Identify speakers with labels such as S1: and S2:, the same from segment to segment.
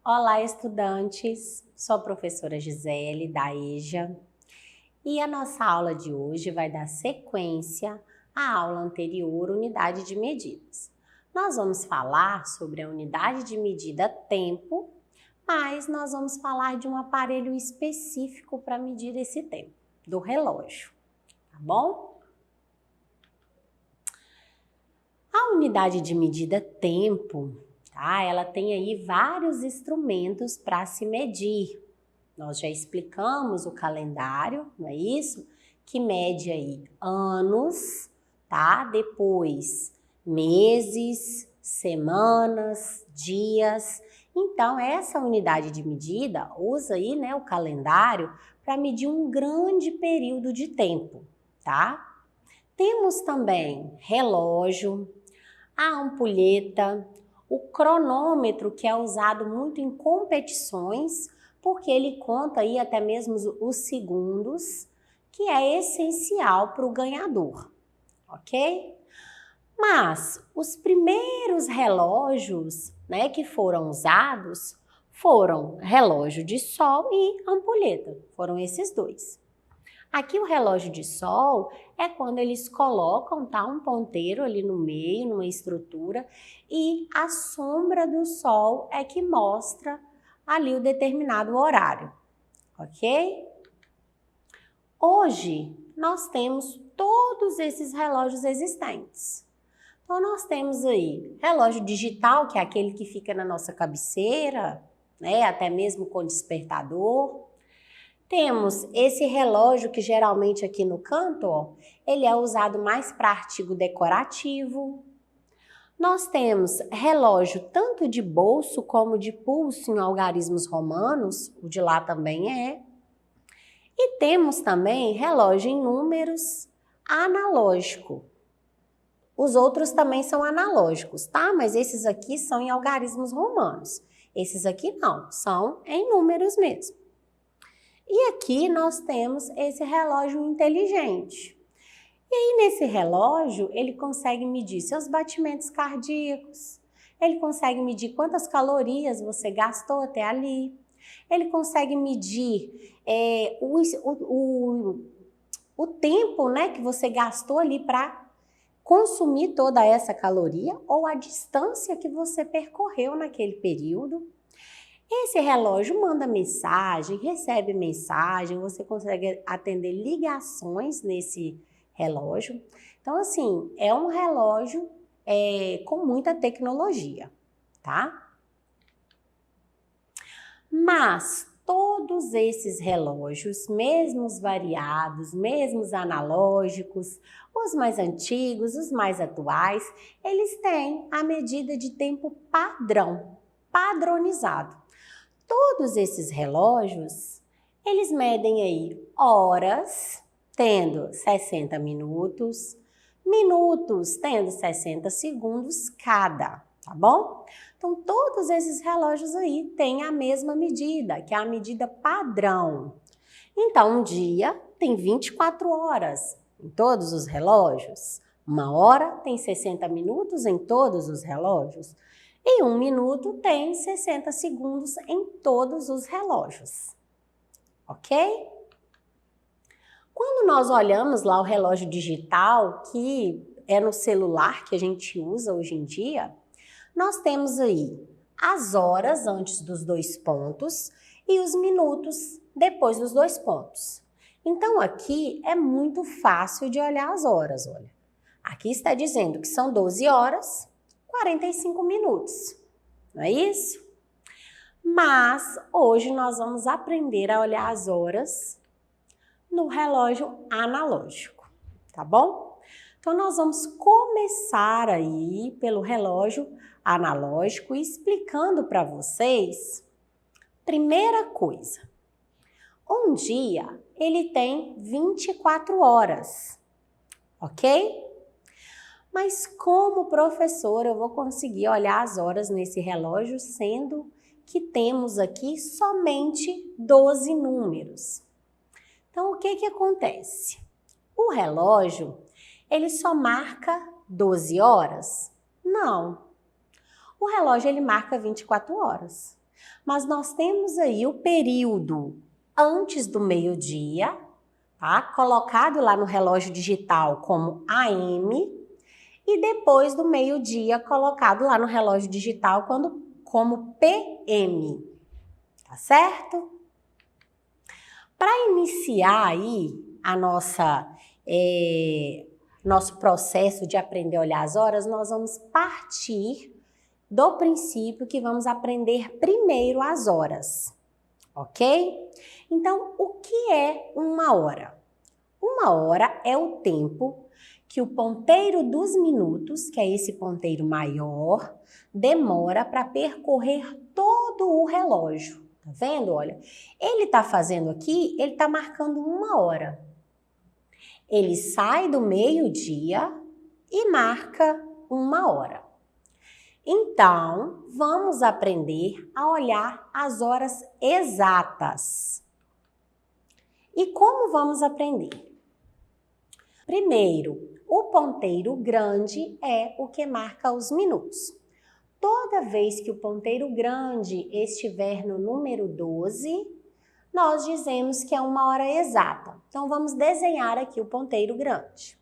S1: Olá, estudantes! Sou a professora Gisele, da EJA, e a nossa aula de hoje vai dar sequência à aula anterior, unidade de medidas. Nós vamos falar sobre a unidade de medida tempo, mas nós vamos falar de um aparelho específico para medir esse tempo, do relógio, tá bom? A unidade de medida tempo, tá? Ela tem aí vários instrumentos para se medir. Nós já explicamos o calendário, não é isso? Que mede aí anos, tá? Depois meses, semanas, dias. Então, essa unidade de medida usa aí, né, o calendário para medir um grande período de tempo, tá? Temos também relógio, a ampulheta, o cronômetro, que é usado muito em competições, porque ele conta aí até mesmo os segundos, que é essencial para o ganhador, ok? Mas os primeiros relógios, né, que foram usados foram relógio de sol e ampulheta, foram esses dois. Aqui o relógio de sol é quando eles colocam, tá, um ponteiro ali no meio, numa estrutura, e a sombra do sol é que mostra ali o determinado horário, ok? Hoje nós temos todos esses relógios existentes. Então nós temos aí relógio digital, que é aquele que fica na nossa cabeceira, né, até mesmo com despertador. Temos esse relógio que geralmente aqui no canto, ó, ele é usado mais para artigo decorativo. Nós temos relógio tanto de bolso como de pulso em algarismos romanos, o de lá também é. E temos também relógio em números analógico. Os outros também são analógicos, tá? Mas esses aqui são em algarismos romanos. Esses aqui não, são em números mesmo. E aqui nós temos esse relógio inteligente. E aí nesse relógio ele consegue medir seus batimentos cardíacos, ele consegue medir quantas calorias você gastou até ali, ele consegue medir o tempo, né, que você gastou ali para consumir toda essa caloria ou a distância que você percorreu naquele período. Esse relógio manda mensagem, recebe mensagem, você consegue atender ligações nesse relógio. Então, assim, é um relógio com muita tecnologia, tá? Mas todos esses relógios, mesmo os variados, mesmo os analógicos, os mais antigos, os mais atuais, eles têm a medida de tempo padrão, padronizado. Todos esses relógios, eles medem aí horas, tendo 60 minutos, minutos, tendo 60 segundos cada, tá bom? Então, todos esses relógios aí têm a mesma medida, que é a medida padrão. Então, um dia tem 24 horas em todos os relógios. Uma hora tem 60 minutos em todos os relógios. E 1 minuto tem 60 segundos em todos os relógios, ok? Quando nós olhamos lá o relógio digital, que é no celular que a gente usa hoje em dia, nós temos aí as horas antes dos 2 pontos e os minutos depois dos 2 pontos. Então aqui é muito fácil de olhar as horas, olha. Aqui está dizendo que são 12 horas, 45 minutos, não é isso? Mas hoje nós vamos aprender a olhar as horas no relógio analógico, tá bom? Então nós vamos começar aí pelo relógio analógico explicando para vocês, primeira coisa, um dia ele tem 24 horas, ok? Mas como professor eu vou conseguir olhar as horas nesse relógio, sendo que temos aqui somente 12 números? Então, o que acontece? O relógio, ele só marca 12 horas? Não. O relógio, ele marca 24 horas. Mas nós temos aí o período antes do meio-dia, tá? Colocado lá no relógio digital como AM, e depois do meio-dia colocado lá no relógio digital como PM, tá certo? Para iniciar aí a nosso processo de aprender a olhar as horas, nós vamos partir do princípio que vamos aprender primeiro as horas, ok? Então, o que é uma hora? Uma hora é o tempo que o ponteiro dos minutos, que é esse ponteiro maior, demora para percorrer todo o relógio. Tá vendo? Olha, ele tá fazendo aqui, ele tá marcando uma hora. Ele sai do meio-dia e marca uma hora. Então, vamos aprender a olhar as horas exatas. E como vamos aprender? Primeiro, o ponteiro grande é o que marca os minutos. Toda vez que o ponteiro grande estiver no número 12, nós dizemos que é uma hora exata. Então, vamos desenhar aqui o ponteiro grande.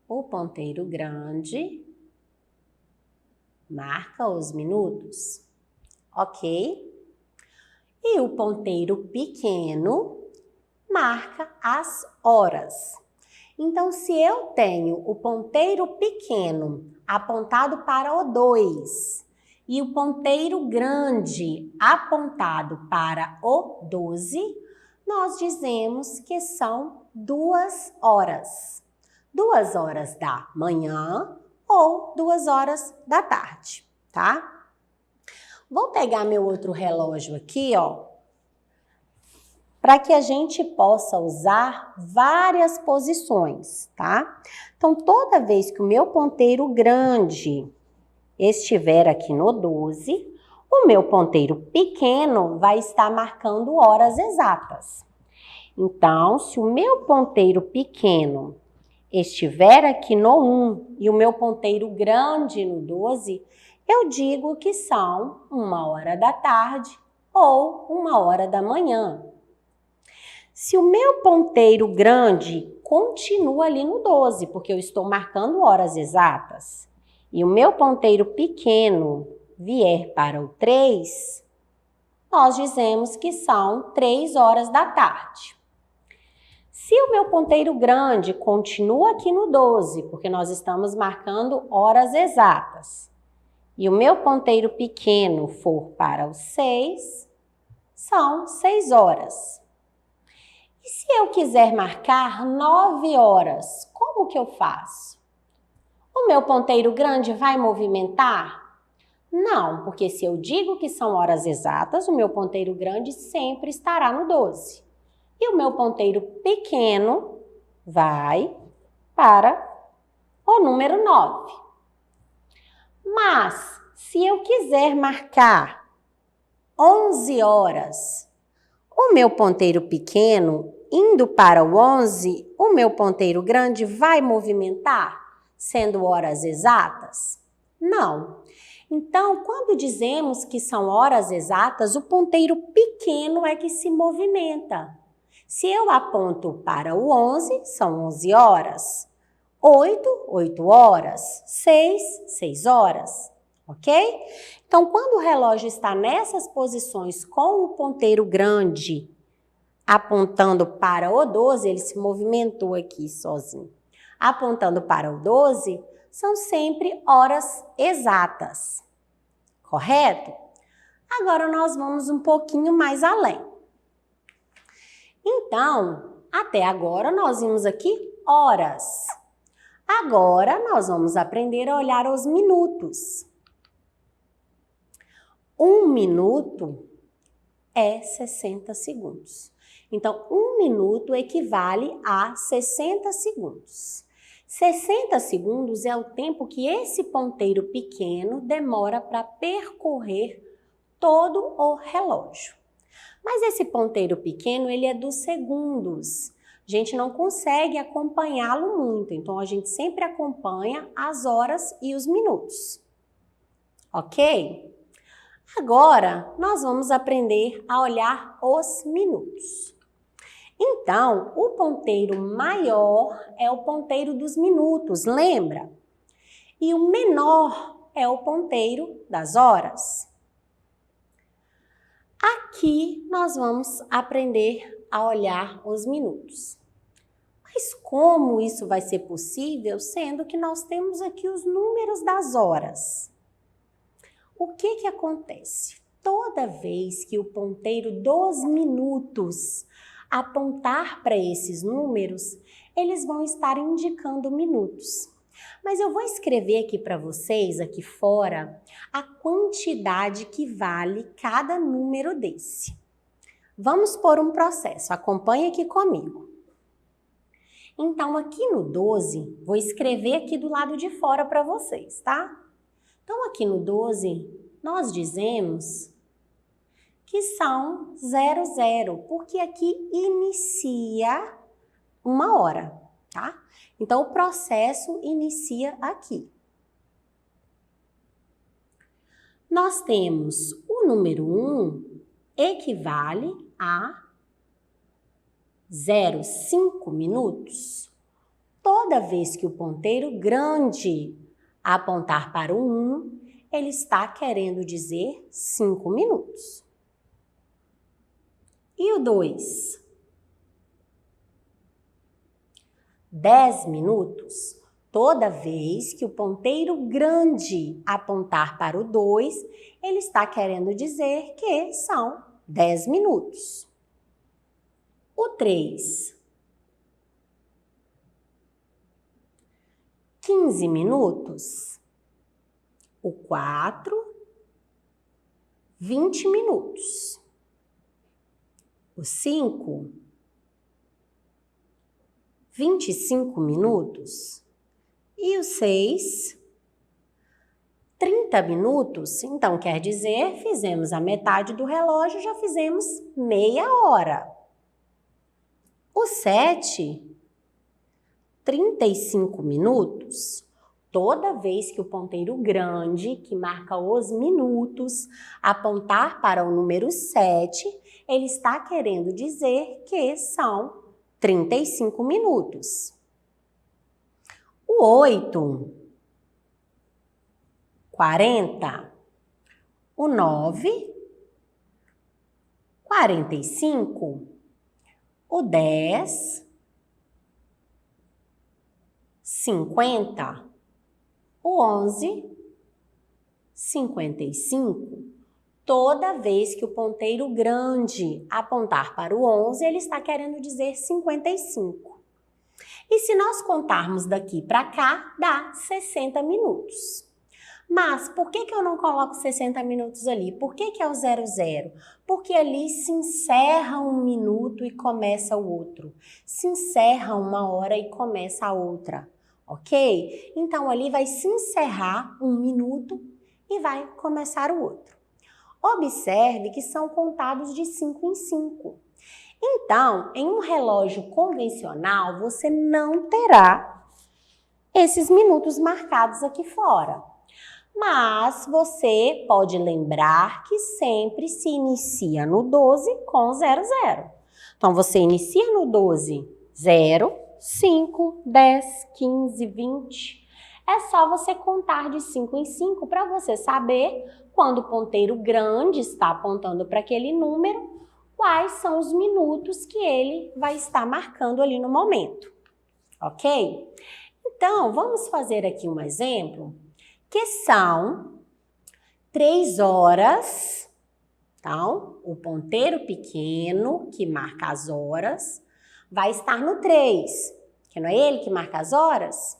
S1: O ponteiro grande marca os minutos, ok? E o ponteiro pequeno marca as horas. Então, se eu tenho o ponteiro pequeno apontado para o 2 e o ponteiro grande apontado para o 12, nós dizemos que são 2 horas. 2 horas da manhã ou 2 horas da tarde, tá? Vou pegar meu outro relógio aqui, ó, para que a gente possa usar várias posições, tá? Então, toda vez que o meu ponteiro grande estiver aqui no 12, o meu ponteiro pequeno vai estar marcando horas exatas. Então, se o meu ponteiro pequeno estiver aqui no 1 e o meu ponteiro grande no 12, eu digo que são 1 hora da tarde ou 1 hora da manhã. Se o meu ponteiro grande continua ali no 12, porque eu estou marcando horas exatas, e o meu ponteiro pequeno vier para o 3, nós dizemos que são 3 horas da tarde. Se o meu ponteiro grande continua aqui no 12, porque nós estamos marcando horas exatas, e o meu ponteiro pequeno for para o 6, são 6 horas. E se eu quiser marcar 9 horas, como que eu faço? O meu ponteiro grande vai movimentar? Não, porque se eu digo que são horas exatas, o meu ponteiro grande sempre estará no 12. E o meu ponteiro pequeno vai para o número 9. Mas, se eu quiser marcar 11 horas, o meu ponteiro pequeno, indo para o 11, o meu ponteiro grande vai movimentar, sendo horas exatas? Não. Então, quando dizemos que são horas exatas, o ponteiro pequeno é que se movimenta. Se eu aponto para o 11, são 11 horas. 8 horas. 6 horas. Ok? Então, quando o relógio está nessas posições com o ponteiro grande apontando para o 12, ele se movimentou aqui sozinho. Apontando para o 12, são sempre horas exatas. Correto? Agora nós vamos um pouquinho mais além. Então, até agora nós vimos aqui horas. Agora nós vamos aprender a olhar os minutos. 1 minuto é 60 segundos. Então, 1 minuto equivale a 60 segundos. 60 segundos é o tempo que esse ponteiro pequeno demora para percorrer todo o relógio. Mas esse ponteiro pequeno, ele é dos segundos. A gente não consegue acompanhá-lo muito, então a gente sempre acompanha as horas e os minutos. Ok? Agora, nós vamos aprender a olhar os minutos. Então, o ponteiro maior é o ponteiro dos minutos, lembra? E o menor é o ponteiro das horas. Aqui nós vamos aprender a olhar os minutos. Mas como isso vai ser possível, sendo que nós temos aqui os números das horas? O que acontece? Toda vez que o ponteiro dos minutos apontar para esses números, eles vão estar indicando minutos. Mas eu vou escrever aqui para vocês, aqui fora, a quantidade que vale cada número desse. Vamos por um processo, acompanhe aqui comigo. Então, aqui no 12, vou escrever aqui do lado de fora para vocês, tá? Então, aqui no 12, nós dizemos que são 00, porque aqui inicia uma hora, tá? Então, o processo inicia aqui. Nós temos o número 1 equivale a 0,5 minutos. Toda vez que o ponteiro grande apontar para o 1, ele está querendo dizer 5 minutos. E o 2? 10 minutos. Toda vez que o ponteiro grande apontar para o 2, ele está querendo dizer que são 10 minutos. O 3? 15 minutos. O 4? 20 minutos. O 5? 25 minutos. E o 6? 30 minutos. Então, quer dizer, fizemos a metade do relógio, já fizemos meia hora. O 7? 35 minutos. Toda vez que o ponteiro grande, que marca os minutos, apontar para o número 7, ele está querendo dizer que são 35 minutos. O 8, 40. O 9, 45. O 10, 50. O 11, 55. Toda vez que o ponteiro grande apontar para o 11, ele está querendo dizer 55. E se nós contarmos daqui para cá, dá 60 minutos. Mas por que eu não coloco 60 minutos ali? Por que é o 00? Porque ali se encerra um minuto e começa o outro. Se encerra uma hora e começa a outra. Ok? Então, ali vai se encerrar um minuto e vai começar o outro. Observe que são contados de 5 em 5. Então, em um relógio convencional, você não terá esses minutos marcados aqui fora. Mas você pode lembrar que sempre se inicia no 12 com 00. Então, você inicia no 12, 0, 5, 10, 15, 20. É só você contar de 5 em 5 para você saber, quando o ponteiro grande está apontando para aquele número, quais são os minutos que ele vai estar marcando ali no momento. Ok? Então, vamos fazer aqui um exemplo, que são 3 horas. Então, o ponteiro pequeno, que marca as horas, vai estar no 3, que não é ele que marca as horas?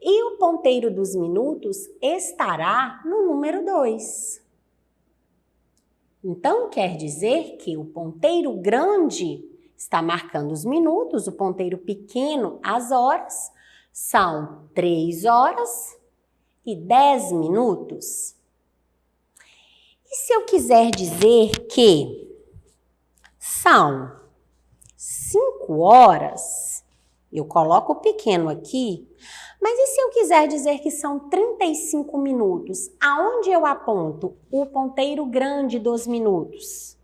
S1: E o ponteiro dos minutos estará no número 2. Então, quer dizer que o ponteiro grande está marcando os minutos, o ponteiro pequeno as horas, são 3 horas e 10 minutos. E se eu quiser dizer que são 5 5 horas, eu coloco o pequeno aqui, mas e se eu quiser dizer que são 35 minutos? Aonde eu aponto o ponteiro grande dos minutos?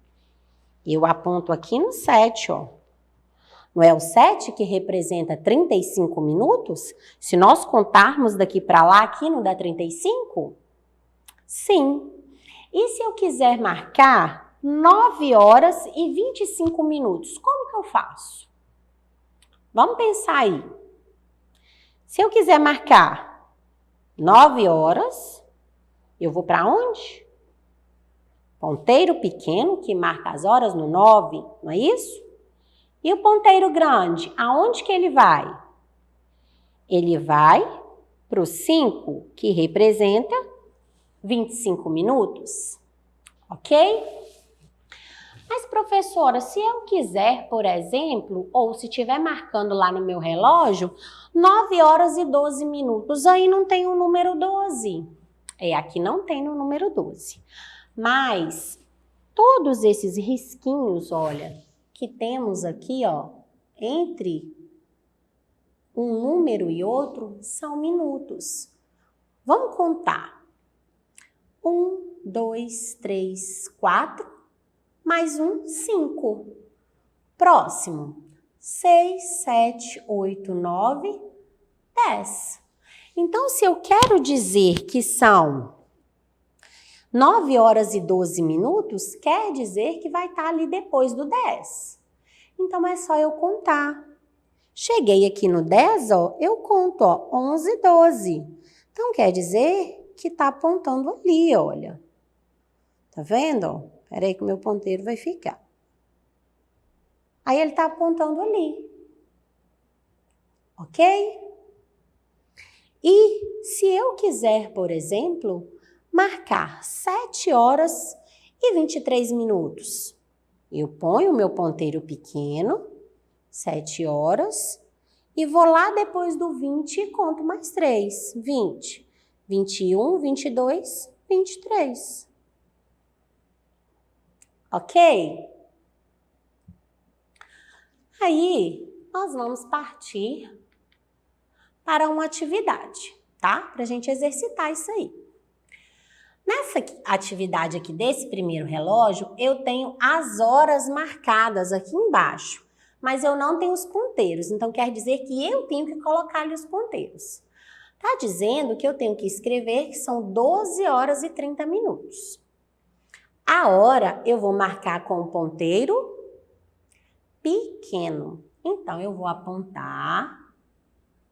S1: Eu aponto aqui no 7, ó. Não é o 7 que representa 35 minutos? Se nós contarmos daqui para lá, aqui não dá 35? Sim. E se eu quiser marcar 9 horas e 25 minutos, como que eu faço? Vamos pensar aí. Se eu quiser marcar 9 horas, eu vou para onde? Ponteiro pequeno, que marca as horas no 9, não é isso? E o ponteiro grande, aonde que ele vai? Ele vai para o 5, que representa 25 minutos, ok? Mas, professora, se eu quiser, por exemplo, ou se estiver marcando lá no meu relógio, 9 horas e 12 minutos, aí não tem o número 12. Aqui não tem no número 12. Mas, todos esses risquinhos, olha, que temos aqui, ó, entre um número e outro, são minutos. Vamos contar. 1, 2, 3, 4, mais 1, 5. Próximo. 6, 7, 8, 9, 10. Então, se eu quero dizer que são 9 horas e 12 minutos, quer dizer que vai estar ali depois do 10. Então, é só eu contar. Cheguei aqui no 10, ó, eu conto, ó, 11, 12. Então, quer dizer que tá apontando ali, olha. Tá vendo? Espera aí que o meu ponteiro vai ficar. Aí, ele tá apontando ali. Ok? E se eu quiser, por exemplo, marcar 7 horas e 23 minutos, eu ponho o meu ponteiro pequeno, 7 horas, e vou lá depois do 20 e conto mais 3. 20, 21, 22, 23. Ok? Aí, nós vamos partir para uma atividade, tá? Para a gente exercitar isso aí. Nessa atividade aqui desse primeiro relógio, eu tenho as horas marcadas aqui embaixo, mas eu não tenho os ponteiros, então quer dizer que eu tenho que colocar ali os ponteiros. Tá dizendo que eu tenho que escrever que são 12 horas e 30 minutos. A hora eu vou marcar com o ponteiro pequeno. Então, eu vou apontar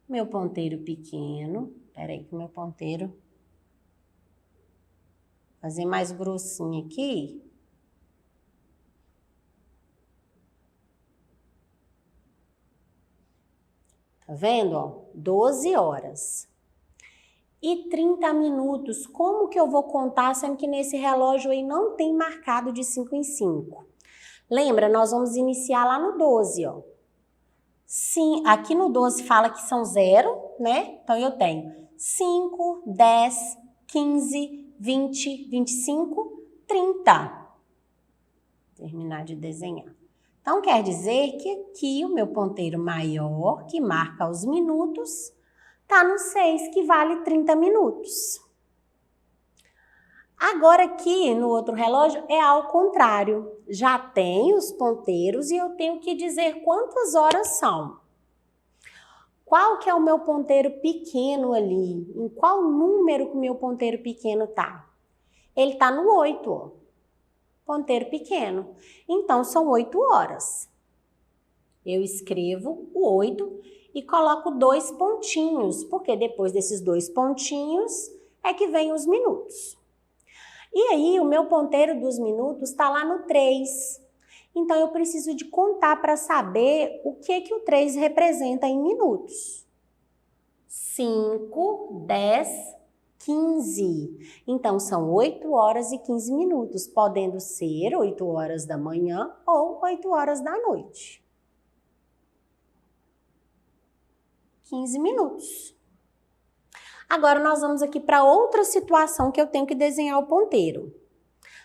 S1: meu ponteiro pequeno. Peraí que meu ponteiro... Fazer mais grossinho aqui. Tá vendo, ó? 12 horas. E 30 minutos. Como que eu vou contar, sendo que nesse relógio aí não tem marcado de 5 em 5? Lembra, nós vamos iniciar lá no 12, ó. Sim, aqui no 12 fala que são 0, né? Então, eu tenho 5, 10, 15... 20, 25, 30. Terminar de desenhar. Então, quer dizer que aqui o meu ponteiro maior, que marca os minutos, tá no 6, que vale 30 minutos. Agora aqui no outro relógio é ao contrário. Já tem os ponteiros e eu tenho que dizer quantas horas são. Qual que é o meu ponteiro pequeno ali? Em qual número que o meu ponteiro pequeno tá? Ele tá no 8, ó. Ponteiro pequeno. Então, são 8 horas. Eu escrevo o 8 e coloco 2 pontinhos, porque depois desses 2 pontinhos é que vem os minutos. E aí, o meu ponteiro dos minutos está lá no 3. Então, eu preciso de contar para saber o que o 3 representa em minutos. 5, 10, 15. Então, são 8 horas e 15 minutos, podendo ser 8 horas da manhã ou 8 horas da noite. 15 minutos. Agora, nós vamos aqui para outra situação que eu tenho que desenhar o ponteiro.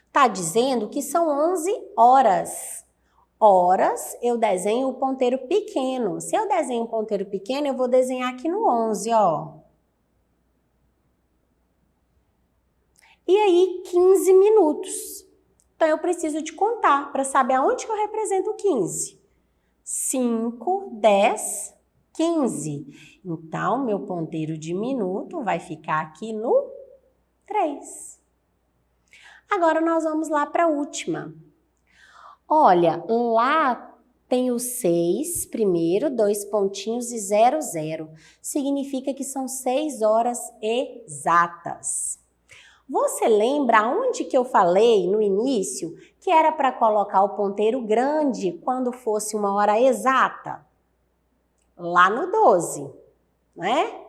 S1: Tá dizendo que são 11 horas. Horas, eu desenho o ponteiro pequeno. Se eu desenho um ponteiro pequeno, eu vou desenhar aqui no 11, ó. E aí, 15 minutos. Então, eu preciso de contar para saber aonde que eu represento o 15. 5, 10, 15. Então, meu ponteiro de minuto vai ficar aqui no 3. Agora, nós vamos lá para a última. Olha, lá tem o 6 primeiro, 2 pontinhos e 0, 0. Significa que são 6 horas exatas. Você lembra onde que eu falei no início que era para colocar o ponteiro grande quando fosse uma hora exata? Lá no 12, né?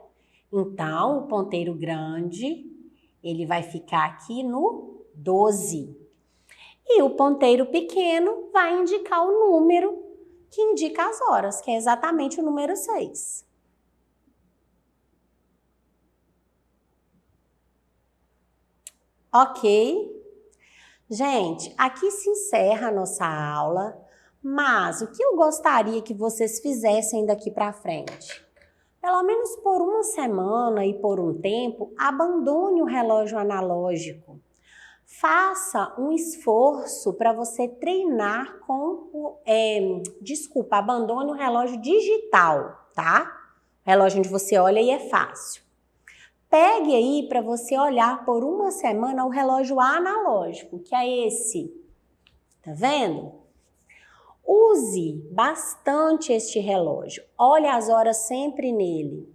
S1: Então, o ponteiro grande, ele vai ficar aqui no 12. E o ponteiro pequeno vai indicar o número que indica as horas, que é exatamente o número 6. Ok? Gente, aqui se encerra a nossa aula, mas o que eu gostaria que vocês fizessem daqui para frente? Pelo menos por uma semana e por um tempo, abandone o relógio analógico. Faça um esforço para você treinar com o... abandone o relógio digital, tá? O relógio onde você olha e é fácil. Pegue aí para você olhar por uma semana o relógio analógico, que é esse. Tá vendo? Use bastante este relógio. Olhe as horas sempre nele.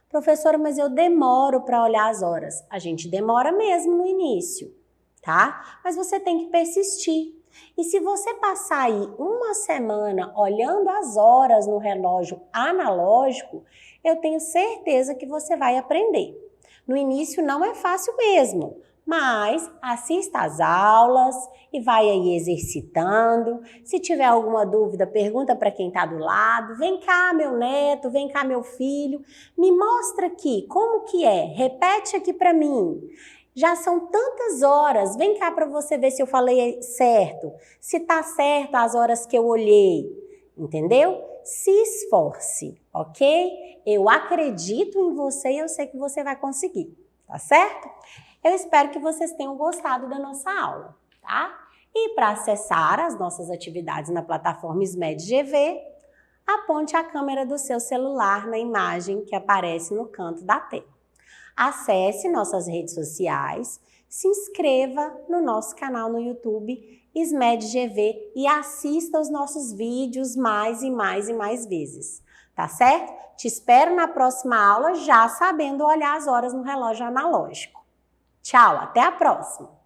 S1: Professora, mas eu demoro para olhar as horas. A gente demora mesmo no início, tá? Mas você tem que persistir. E se você passar aí uma semana olhando as horas no relógio analógico, eu tenho certeza que você vai aprender. No início não é fácil mesmo, mas assista às aulas e vai aí exercitando. Se tiver alguma dúvida, pergunta para quem está do lado. Vem cá, meu neto, vem cá, meu filho. Me mostra aqui, como que é? Repete aqui para mim. Já são tantas horas, vem cá para você ver se eu falei certo, se tá certo as horas que eu olhei, entendeu? Se esforce, ok? Eu acredito em você e eu sei que você vai conseguir, tá certo? Eu espero que vocês tenham gostado da nossa aula, tá? E para acessar as nossas atividades na plataforma SMED GV, aponte a câmera do seu celular na imagem que aparece no canto da tela. Acesse nossas redes sociais, se inscreva no nosso canal no YouTube, SMED GV, e assista os nossos vídeos mais e mais e mais vezes, tá certo? Te espero na próxima aula já sabendo olhar as horas no relógio analógico. Tchau, até a próxima!